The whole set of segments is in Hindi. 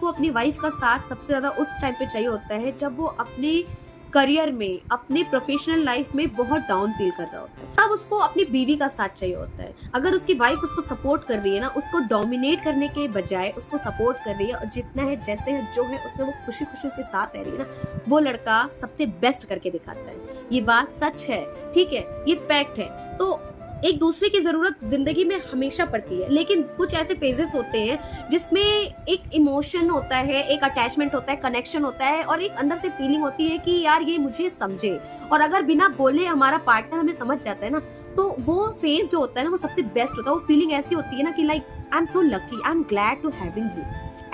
को अपनी वाइफ का साथ सबसे ज्यादा उस टाइम पे चाहिए होता है जब वो अपने करियर में, अपने प्रोफेशनल लाइफ में बहुत डाउन फील कर रहा होता है, तब उसको अपनी बीवी का साथ चाहिए होता है। अगर उसकी वाइफ उसको सपोर्ट कर रही है ना, उसको डोमिनेट करने के बजाय उसको सपोर्ट कर रही है और जितना है, जैसे है, जो है उसमें वो खुशी खुशी उसके साथ रह रही है ना, वो लड़का सबसे बेस्ट करके दिखाता है। ये बात सच है, ठीक है, ये फैक्ट है। तो एक दूसरे की जरूरत जिंदगी में हमेशा पड़ती है, लेकिन कुछ ऐसे फेजेस होते हैं जिसमें एक इमोशन होता है, एक अटैचमेंट होता है, कनेक्शन होता है और एक अंदर से फीलिंग होती है कि यार ये मुझे समझे, और अगर बिना बोले हमारा पार्टनर हमें समझ जाता है ना, तो वो फेज जो होता है ना वो सबसे बेस्ट होता है। वो फीलिंग ऐसी होती है ना कि like I am so lucky, I am glad to having you,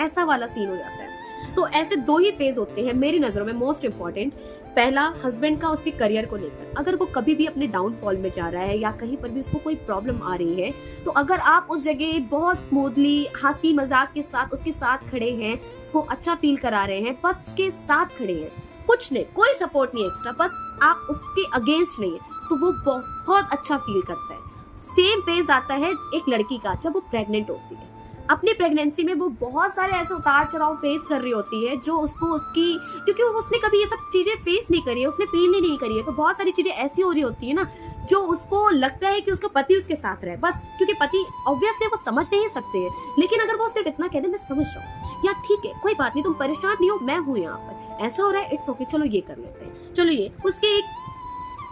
ऐसा वाला सीन हो जाता है। तो ऐसे दो ही फेज होते हैं मेरी नजरों में मोस्ट इंपॉर्टेंट। पहला, हस्बैंड का उसके करियर को लेकर, अगर वो कभी भी अपने डाउनफॉल में जा रहा है या कहीं पर भी उसको कोई प्रॉब्लम आ रही है, तो अगर आप उस जगह बहुत स्मूथली हंसी मजाक के साथ उसके साथ खड़े हैं, उसको अच्छा फील करा रहे हैं, बस उसके साथ खड़े हैं, कुछ नहीं, कोई सपोर्ट नहीं एक्स्ट्रा, बस आप उसके अगेंस्ट नहीं है, तो वो बहुत अच्छा फील करता है। सेम फेज आता है एक लड़की का जब वो प्रेग्नेंट होती है। अपनी प्रेगनेंसी में वो बहुत सारे ऐसे उतार चढ़ाव फेस कर रही होती है जो उसको उसकी, क्योंकि उसने कभी ये सब चीजें फेस नहीं करी है, उसने फील ही नहीं करी है, तो बहुत सारी चीजें ऐसी हो रही होती है ना जो उसको लगता है कि उसका पति उसके साथ रहे, बस क्योंकि पति ऑब्वियसली वो समझ नहीं सकते हैं, लेकिन अगर वो सिर्फ इतना कह दे मैं समझ रहा हूँ, या ठीक है कोई बात नहीं, तुम परेशान नहीं हो, मैं हूँ यहाँ पर, ऐसा हो रहा है, इट्स ओके, चलो ये कर लेते हैं, चलो ये, उसके एक,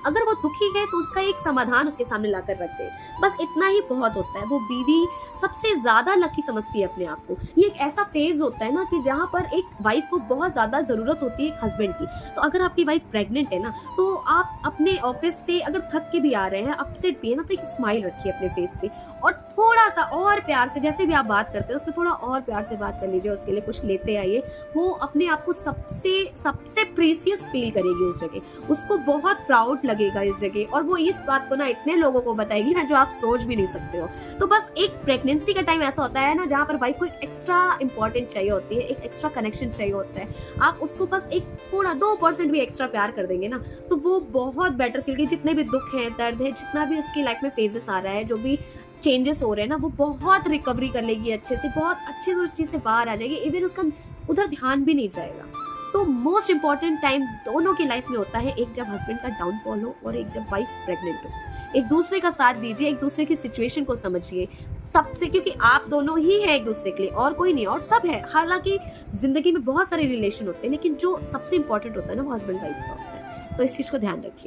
अगर वो दुखी है तो उसका एक समाधान उसके सामने लाकर रख दे, बस इतना ही बहुत होता है। वो बीवी सबसे ज्यादा लकी समझती है अपने आप को। ये एक ऐसा फेज होता है ना कि जहाँ पर एक वाइफ को बहुत ज्यादा जरूरत होती है एक हस्बैंड की। तो अगर आपकी वाइफ प्रेग्नेंट है ना, तो आप अपने ऑफिस से अगर थक के भी आ रहे हैं, अपसेट भी है ना, तो एक स्माइल रखिए अपने फेस पे और थोड़ा सा और प्यार से, जैसे भी आप बात करते हैं उसमें थोड़ा और प्यार से बात कर लीजिए, उसके लिए कुछ लेते आइए। वो अपने आप को सबसे प्रीसियस फील करेगी उस जगह, उसको बहुत प्राउड लगेगा इस जगह, और वो इस बात को ना इतने लोगों को बताएगी ना जो आप सोच भी नहीं सकते हो। तो बस एक प्रेगनेंसी का टाइम ऐसा होता है ना जहाँ पर वाइफ को एक एक्स्ट्रा इंपॉर्टेंट चाहिए होती है, एक एक्स्ट्रा कनेक्शन चाहिए होता है। आप उसको बस एक थोड़ा 2% भी एक्स्ट्रा प्यार कर देंगे ना, तो वो बहुत बेटर फील, जितने भी दुख है, दर्द है, जितना भी उसकी लाइफ में फेजेस आ रहा है, जो भी चेंजेस हो रहे हैं ना, वो बहुत रिकवरी कर लेगी अच्छे से, बहुत अच्छे से उस चीज से बाहर आ जाएगी, इवन उसका उधर ध्यान भी नहीं जाएगा। तो मोस्ट इंपॉर्टेंट टाइम दोनों की लाइफ में होता है, एक जब हस्बैंड का डाउनफॉल हो और एक जब वाइफ प्रेग्नेंट हो। एक दूसरे का साथ दीजिए, एक दूसरे की सिचुएशन को समझिए सबसे, क्योंकि आप दोनों ही हैं एक दूसरे के लिए, और कोई नहीं, और सब है। हालांकि जिंदगी में बहुत सारे रिलेशन होते हैं, लेकिन जो सबसे इंपॉर्टेंट होता है ना वो हस्बैंड वाइफ का होता है। तो इस चीज को ध्यान रखिए।